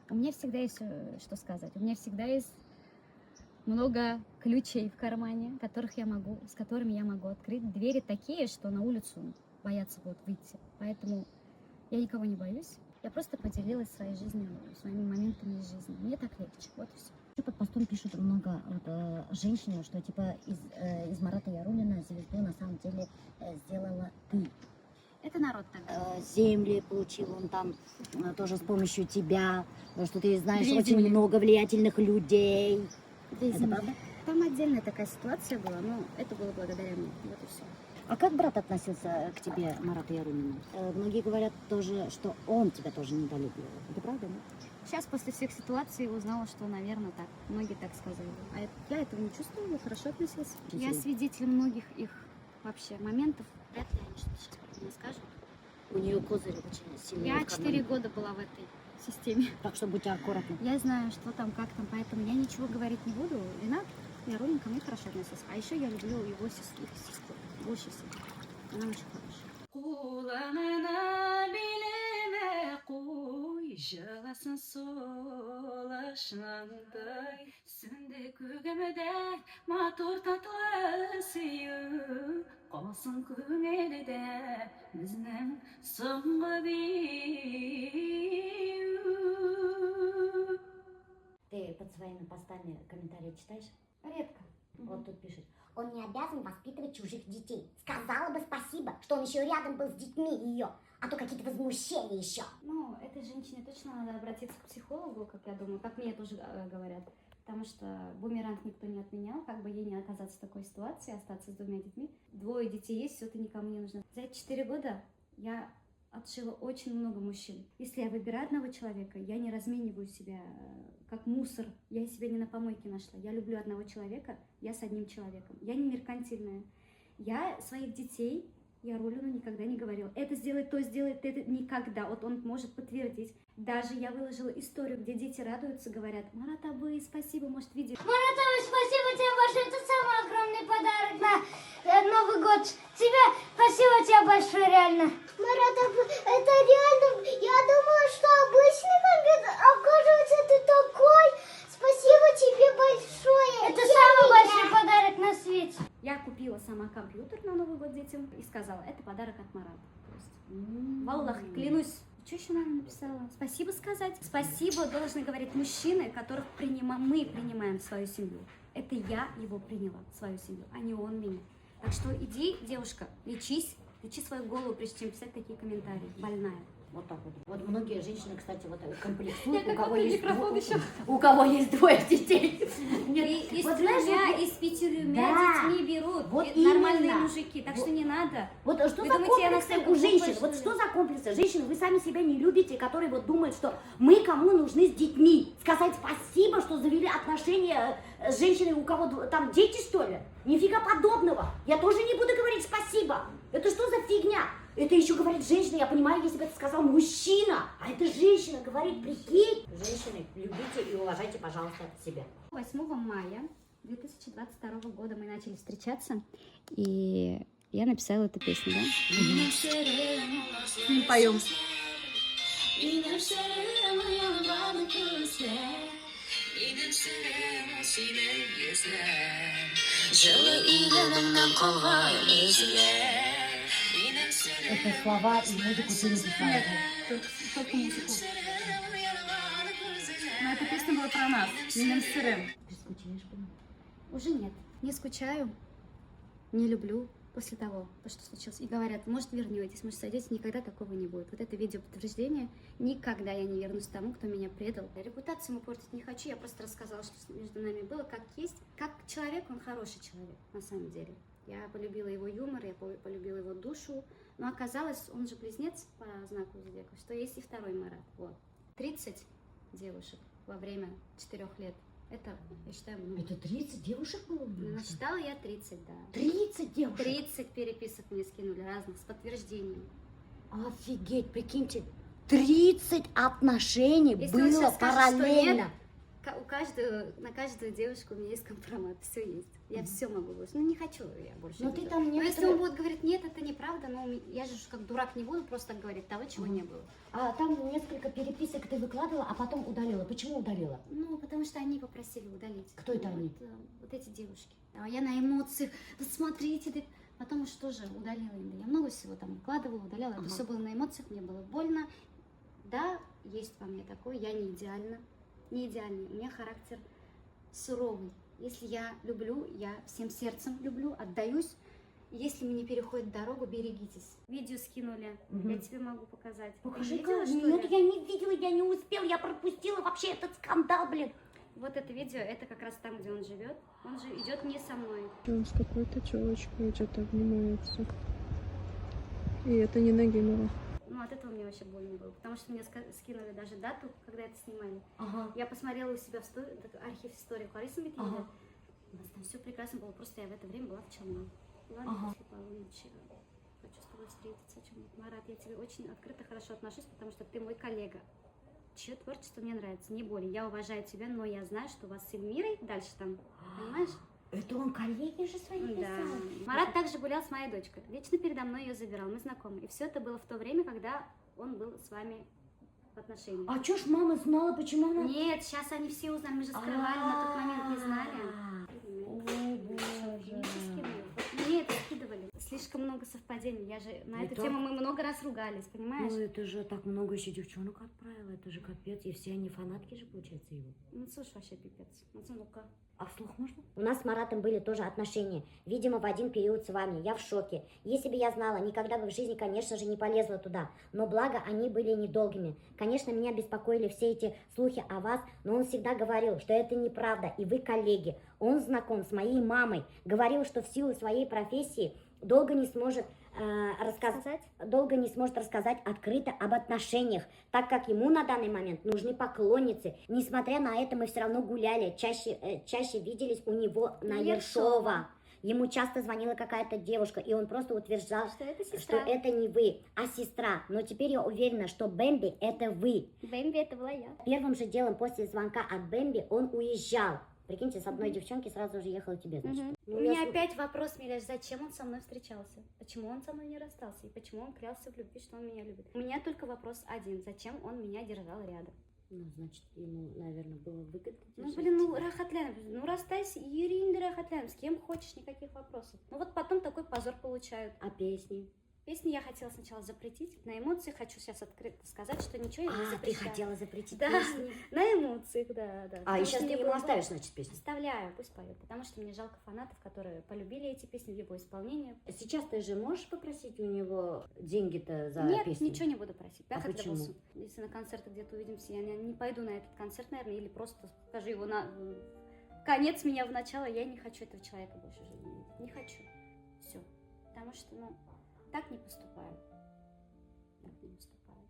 У меня всегда есть что сказать. У меня всегда есть много ключей в кармане, с которыми я могу открыть двери такие, что на улицу боятся будут выйти. Поэтому я никого не боюсь. Я просто поделилась своей жизнью, своими моментами из жизни. Мне так легче. Вот и все. Еще под постом пишут много женщин, что типа из Марата Яруллина звезду на самом деле сделала ты. Это народ так. Земли получил он там тоже с помощью тебя, что ты знаешь 2 очень земли. много влиятельных людей. 2 Это земли. правда? Там отдельная такая ситуация была, но это было благодаря мне. Вот и все. А как брат относился к тебе, Марату Яруллину? Многие говорят тоже, что он тебя тоже недолюбливал. Это правда, нет? Сейчас после всех ситуаций узнала, что, наверное, так. Многие так сказали. А я этого не чувствовала, хорошо относился. Я свидетель многих их вообще моментов. Вряд ли они что-то сейчас про меня скажут. У нее козырь очень сильный. Я 4 года была в этой системе. Так что будьте аккуратны. Я знаю, что там, как там, поэтому я ничего говорить не буду. Ренат Яруллин ко мне хорошо относился. А еще я люблю его сестру. Больше всего. Она очень хорошая. Кулаңына билеме қой, жыласын сол ашынандай, сүнде көгімде матур татлы сүйі, қалсын көңілде біздің соңғы бию. Ты под своими постами комментарии читаешь? Редко. Вот тут пишет. Он не обязан воспитывать чужих детей. Сказала бы спасибо, что он еще рядом был с детьми ее, а то какие-то возмущения еще. Ну, это этой женщине точно надо обратиться к психологу, как я думаю, как мне тоже говорят. Потому что бумеранг никто не отменял, как бы ей не оказаться в такой ситуации, остаться с 2 детьми. 2 детей есть, все, ты никому не нужна. За эти 4 года я отшила очень много мужчин. Если я выбираю одного человека, я не размениваю себя как мусор. Я себя не на помойке нашла. Я люблю одного человека, я с одним человеком. Я не меркантильная. Я своих детей, я Ролину никогда не говорила. Это сделай, то сделает, это никогда. Вот он может подтвердить. Даже я выложила историю, где дети радуются, говорят: Марат Абы, спасибо, может, видео. Марат Абы, спасибо тебе большое. Это самый огромный подарок на Новый год. Тебе спасибо тебе большое, реально. Марат Абы, это реально. Я думала, что обычный момент, оказывается, ты такой. Спасибо тебе большое. Это самый большой подарок на свете. Я купила сама компьютер на Новый год детям и сказала: это подарок от Марата. Валлах, клянусь. Что еще мама написала? Спасибо сказать. Спасибо должны говорить мужчины, которых мы принимаем в свою семью. Это я его приняла, свою семью, а не он меня. Так что иди, девушка, лечи свою голову, прежде чем писать такие комментарии. Больная. Вот так вот. Вот многие женщины, кстати, вот комплексуют, у кого есть 2 детей. Из Вот знаешь, 3, из 5 детьми берут вот нормальные именно. мужики, так что не надо. Вот что Вы за думаете, я комплексы настолько у женщин? глупая, что Вот ли? что за комплексы? Женщины, вы сами себя не любите, которые вот думают, что мы кому нужны с детьми. Сказать спасибо, что завели отношения с женщиной, у кого там дети, что ли? Нифига подобного. Я тоже не буду говорить спасибо. Это что за фигня? Это еще говорит женщина, я понимаю, если бы это сказал мужчина, а это женщина говорит, прикинь. Женщины, любите и уважайте, пожалуйста, себя. 8 мая 2022 года мы начали встречаться, и я написала эту песню, да? Не поем. Это слова и музыку переписали. Только музыку. Но эта песня была про нас. Минем сырым. Ты скучаешь по мне? Уже нет, не скучаю, не люблю после того, что случилось. И говорят: может, вернетесь, может, сойдетесь, никогда такого не будет. Вот это видео подтверждение. Никогда я не вернусь тому, кто меня предал. Репутацию ему портить не хочу, я просто рассказала, что между нами было, как есть. Как человек, он хороший человек, на самом деле. Я полюбила его юмор, я полюбила его душу. Но оказалось, он же близнец по знаку зодиака, что есть и второй Марат. Вот. 30 девушек во время 4 лет. Это, я считаю, много. Это 30 девушек было? Насчитала я 30, да. 30 девушек? 30 переписок мне скинули разных, с подтверждением. Офигеть, прикиньте, 30 отношений Если он было сейчас скажет, что параллельно. нет, на каждую девушку у меня есть компромат, все есть. Я все могу выложить. Ну не хочу я больше. Но ты этого. там Но если некоторые- он будет говорить: нет, это неправда, но я же как дурак не буду просто так говорить того, чего не было. А там несколько переписок ты выкладывала, а потом удалила. Почему удалила? Ну, потому что они попросили удалить. Кто это они? Вот эти девушки. А я на эмоциях: вот смотрите, ты... Потом уж тоже удалила им. Я много всего там выкладывала, удаляла. Это все было на эмоциях, мне было больно. Да, есть во мне такое, я не идеальна. Не идеальный, у меня характер суровый. Если я люблю, я всем сердцем люблю, отдаюсь. Если мне переходит дорогу, берегитесь. Видео скинули, я тебе могу показать. Покажи, Ты видела, что нет, ли? я не видела, я не успела, я пропустила вообще этот скандал, блин. Вот это видео, это как раз там, где он живет. Он же идет не со мной. Он с какой-то челочкой что-то обнимается. И это не Нагимова. Ну, от этого мне вообще больно было, потому что мне скинули даже дату, когда это снимали. Ага. Я посмотрела у себя в архив истории Ларисы Митвиновой. Ага. У нас там все прекрасно было, просто я в это время была в Челне. Ладно, после полуночи хочу с тобой встретиться. Марат, я тебе очень открыто, хорошо отношусь, потому что ты мой коллега. Чье творчество мне нравится, не более. Я уважаю тебя, но я знаю, что у вас с Эльмирой дальше там, понимаешь? Это он коллеги же свои Да. писал. Марат также гулял с моей дочкой. Вечно передо мной ее забирал, мы знакомы. И все это было в то время, когда он был с вами в отношениях. А чё ж мама знала, почему она... Нет, сейчас они все узнали, мы же скрывали, на тот момент не знали. Ой, боже. Мне это скидывали. Слишком много много совпадений. Я же на Не эту так. тему мы много раз ругались, понимаешь? Ну это же так много еще девчонок отправила, это же капец. И все они фанатки же, получается, его. Ну, слушай, вообще пипец. Ну-ка. А вслух можно? У нас с Маратом были тоже отношения. Видимо, в один период с вами. Я в шоке. Если бы я знала, никогда бы в жизни, конечно же, не полезла туда. Но благо, они были недолгими. Конечно, меня беспокоили все эти слухи о вас, но он всегда говорил, что это неправда, и вы коллеги. Он знаком с моей мамой. Говорил, что в силу своей профессии долго не сможет рассказать открыто об отношениях, так как ему на данный момент нужны поклонницы. Несмотря на это, мы все равно гуляли, чаще виделись у него на Ершова. Ему часто звонила какая-то девушка, и он просто утверждал, Что это сестра. что это не вы, а сестра. Но теперь я уверена, что Бэмби это вы. Бэмби, это была я. Первым же делом после звонка от Бэмби он уезжал. Прикиньте, с одной девчонки сразу же ехал к тебе, значит. Ну, У меня я опять вопрос, Миляш, зачем он со мной встречался? Почему он со мной не расстался? И почему он клялся в любви, что он меня любит? У меня только вопрос один. Зачем он меня держал рядом? Ну, значит, ему, наверное, было выгодно. Ну, держать блин, ну, тебя. рахатлян, ну, расстайся, Юрий, рахатлян, с кем хочешь, никаких вопросов. Ну, вот потом такой позор получают. А песни? Песни я хотела сначала запретить. На эмоциях хочу сейчас открыто сказать, что ничего я не ты запрещаю. хотела запретить Да, песни? на эмоциях, да. А, Потому и что сейчас ты мне ему было- оставишь, значит, песню? Оставляю, пусть поет, потому что мне жалко фанатов, которые полюбили эти песни в его исполнении. Сейчас ты же можешь попросить у него деньги-то за Нет, песню? ничего не буду просить. А Бяхат почему? Лебосу. Если на концертах где-то увидимся, я не пойду на этот концерт, наверное, или просто скажу его на конец меня в начало, я не хочу этого человека больше в жизни видеть. Не хочу. Все. Потому что, ну, так не поступаю. Так не поступаю.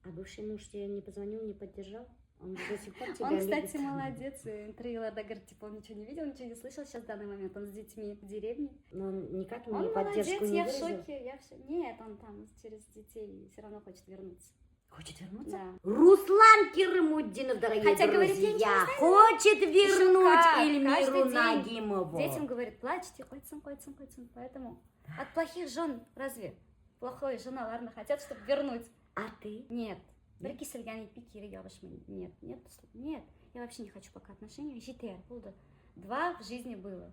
А бывший муж тебе не позвонил, не поддержал? Он до сих пор тебя Он, кстати, любит? молодец. Интервью Лада говорит, типа, он ничего не видел, ничего не слышал сейчас в данный момент. Он с детьми в деревне. Но он никак ему Он не поддержку молодец, не я в выразил? шоке, я все. Нет, он там через детей все равно хочет вернуться. Хочет вернуться? Да. Руслан Кирымуддинов, дорогие Хотя, друзья, говорит, я ничего не хочет вернуть как, Эльмиру каждый день Нагимову. Детям говорит, плачьте, койцам. Поэтому от плохих жен разве? Плохой жена, ладно, хотят, чтобы вернуть. А ты? Нет. Бірге келген пикири ялышмын. Нет. Я вообще не хочу пока отношений. Жетер, болды. 2 в жизни было.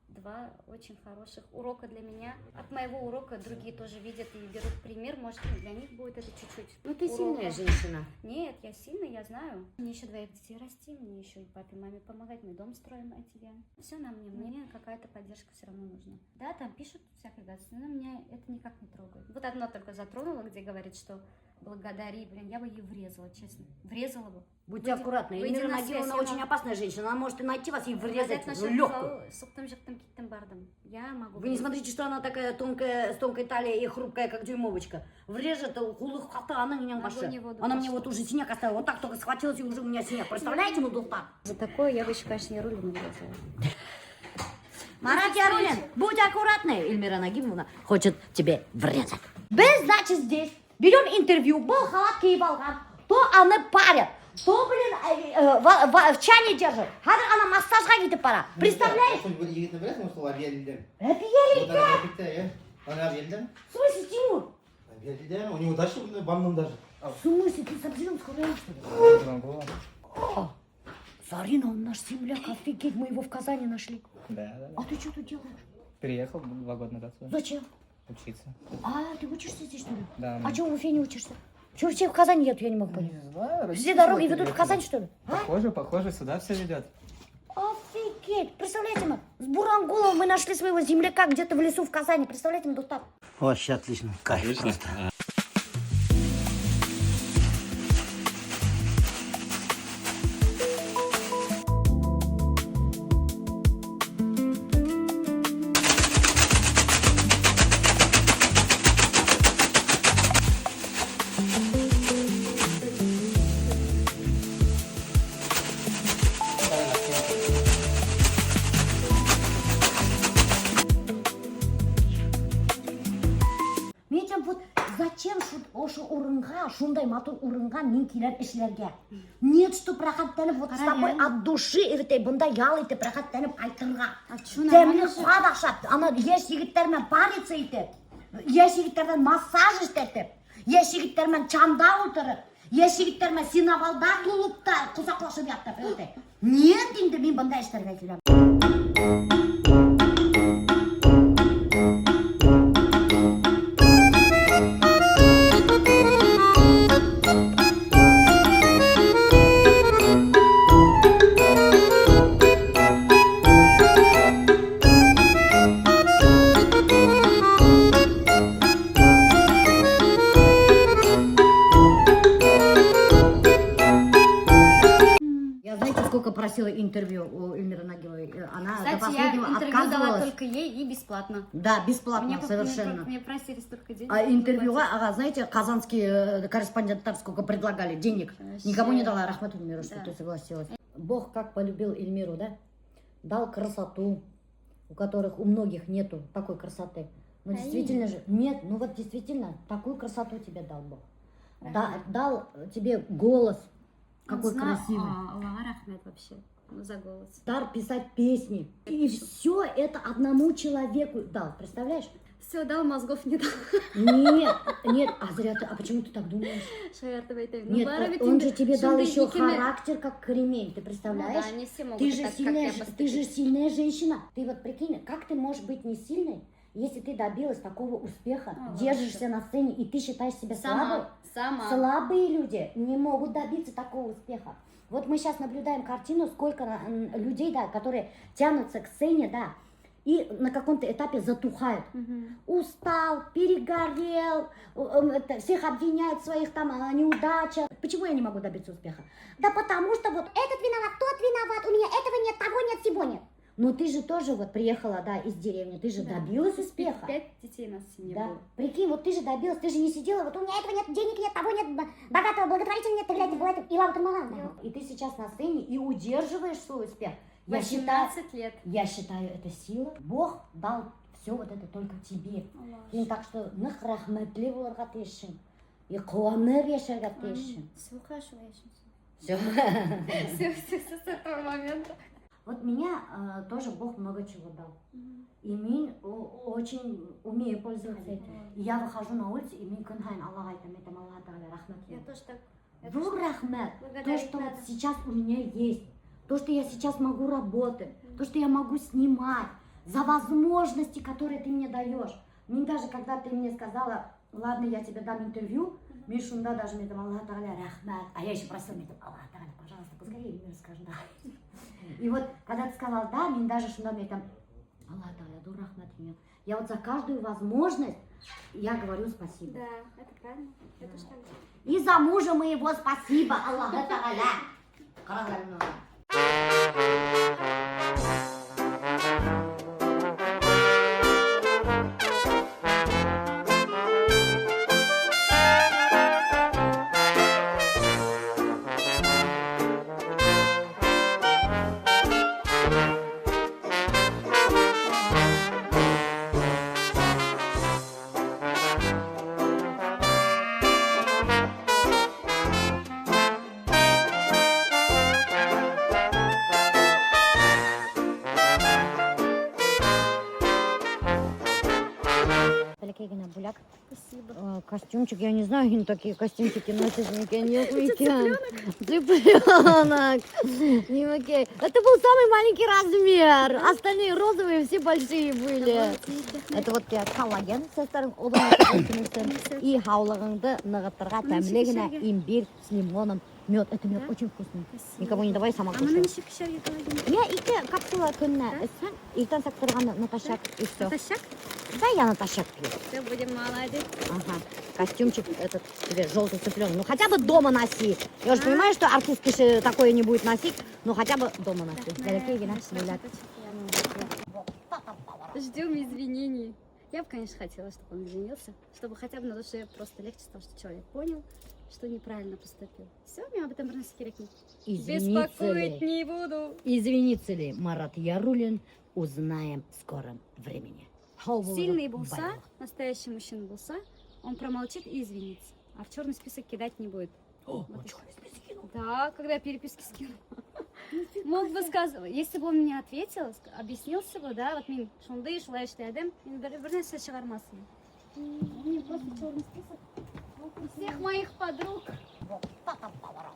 2 очень хороших урока для меня. От моего урока другие тоже видят и берут пример. Может, для них будет это чуть-чуть. Ну ты урока. сильная женщина. Нет, я сильная, я знаю. Мне еще 2 детей расти, мне еще и папе, маме помогать, мы дом строим, а тебе. Все на мне какая-то поддержка все равно нужна. Да, там пишут всякое гадство, но меня это никак не трогает. Вот одно только затронуло, где говорит, что благодари, блин, я бы ей врезала, честно. Врезала бы. Будьте аккуратны. выйди Эльмира на Нагимовна связь, очень она- опасная женщина. Она может и найти вас и врезать Врезать в легкую. Суктым киттим бардым. Я могу. Вы не смотрите, что она такая тонкая, с тонкой талией и хрупкая, как дюймовочка. Врежет, хулых хата, она меня Могу башит. не воду Она мне пошла. вот уже синяк оставила. Вот так только схватилась, и уже у меня синяк. Представляете, мудулта? За такое я бы еще, конечно, Ярулину врезала. Марат Ярулин, будь аккуратной. Эльмира Нагимовна хочет тебе врезать. Без, значит, здесь берем интервью. Был халат киіп алған. То аны парят. То, блин, в чане держит. Қазір ана массажға кетіп бара. Представляете? Егітні білесің, сол Абелден. Это Ана Абелден? в смысле, Тимур? Абелден, у него дача бамның даже. В смысле, ты совсем схуял, что ли? О, Зарина, он наш земляк, офигеть, мы его в Казани нашли. Да. А ты что тут делаешь? Переехал 2 года назад сюда. Зачем? Учиться. А, ты учишься здесь, что ли? Да. А чего в Уфе не учишься? Чего все в Казани едут, я не могу понять. Не знаю. Все дороги ведут в Казань, что ли? Похоже, сюда все ведет. Офигеть! Представляете, мы с Бурангулом мы нашли своего земляка где-то в лесу в Казани. Представляете, мы тут так. Вообще отлично. Кайф просто. Мен айтамын, вот зачем ошо урынға, шундай матур урынға мен келер ішлерге? Нет, что рахаттанып, вот с тобой от души иртей, бұнда ял етіп, рахаттанып айтырға. Тәмлі қуат ақшап, ана еш егіттермен париться етіп, еш егіттерден массаж істетіп, еш егіттермен чамда отырып, еш егіттермен синавалда клубта құсақлашып яттып, нет, енді мен бұндай іштерге келем. интервью у Эльмиры Нагимовой. Она до Кстати, я последнего интервью дала отказывалась. только ей и бесплатно. Да, бесплатно, Мне совершенно. Мне просили столько денег. А интервью, знаете, казанские корреспонденты сколько предлагали денег. Вообще. Никому не дала, рахмат Эльмира, что Да. ты согласилась. Бог как полюбил Эльмиру, да? Дал красоту, у которых у многих нету такой красоты. Ну действительно же, нет, ну вот действительно, такую красоту тебе дал Бог. Дал тебе голос, какой красивый. Аллах рахмет вообще за голос. Дар писать песни. И все это одному человеку дал, представляешь? Все, дал, мозгов не дал. Нет, а зря ты, а почему ты так думаешь? Ну, Нет, он же тебе дал еще характер, как кремень, ты представляешь? Ну да, не все могут Ты же так, как сильная, я ты поступить. же сильная женщина. Ты вот прикинь, как ты можешь быть не сильной, если ты добилась такого успеха, держишься на сцене, и ты считаешь себя слабой? Сама. Слабые люди не могут добиться такого успеха. Вот мы сейчас наблюдаем картину, сколько людей, да, которые тянутся к сцене, да, и на каком-то этапе затухают. Устал, перегорел, всех обвиняют в своих там неудачах. Почему я не могу добиться успеха? Да потому что вот этот виноват, тот виноват, у меня этого нет, того нет, всего нет. Но ты же тоже вот приехала, да, из деревни, ты же добилась успеха. 5 детей нас в семье Да. было. Прикинь, вот ты же добилась, ты же не сидела, вот у меня этого нет, денег нет, того нет, богатого благотворителя нет, ты глядь, было это, и лава турмаган. И ты сейчас на сцене и удерживаешь свой успех. Я считаю, 18 лет. я считаю, это сила. Бог дал все вот это только тебе. И так что нах рахметли боларга тиешсиң. И куанып яшәргә тиешсиң. Все хорошо, я Все. Все с этого момента. Вот меня тоже Бог много чего дал. И мен очень умею пользоваться этим. И я выхожу на улицу, и мен күн сайын Аллаға айтамын, Аллаға тағала рахмет. Я тоже так. Зур рахмет. То, Благодарить что надо. вот сейчас у меня есть. То, что я сейчас могу работать. То, что я могу снимать. За возможности, которые ты мне даешь. Мне даже, когда ты мне сказала, ладно, я тебе дам интервью, мен шунда даже мне там Аллаға тағала рахмет. А я еще просила, мне там Аллаға тағала, пожалуйста, поскорее мне скажи, да. И вот, когда ты сказала да, мне даже шунда мне там Аллаға тағала, дур рахмет мне. Я вот за каждую возможность, я говорю спасибо. Да, это правильно. Я тоже так делаю. И за мужа моего спасибо, Аллаха тағала. Қарағандар мынаған. Буляк. Спасибо. Костюмчик, я не знаю, они такие костюмчики носят, не окей. Цыпленок. Не окей. Это был самый маленький размер. Остальные розовые, все большие были. Это вот я коллаген со старым и хауларыңды нығыттырға тәмлегіне имбирь с лимоном. Мед, это мед очень вкусный. Никому не давай, сама кушай. Я ике капсула күнне эсән, иртән сактырганы наташак и все. Наташак? Да, я наташак пью. Все, будем молодец. Ага. Костюмчик этот тебе желтый цыпленок. Ну хотя бы дома носи. Я уже понимаю, что артистки такое не будет носить, но хотя бы дома носи. Ждем извинений. Я бы, конечно, хотела, чтобы он извинился, чтобы хотя бы на душе просто легче стало, что человек понял, что неправильно поступил. Все, мне об этом приносит керекни. Беспокоить не буду. Извинится ли Марат Ярулин, узнаем в скором времени. Сильный булса, настоящий мужчина булса, он промолчит и извинится. А в черный список кидать не будет. О, Вот черный список кинул. Да, когда я переписки скину. Мог бы сказать, если бы он мне ответил, объяснился бы, да, вот мен шундай шулай эштедим, мен бір нәрсе шығармасын. Он мне просто черный список всех моих подруг. Вот, поворот.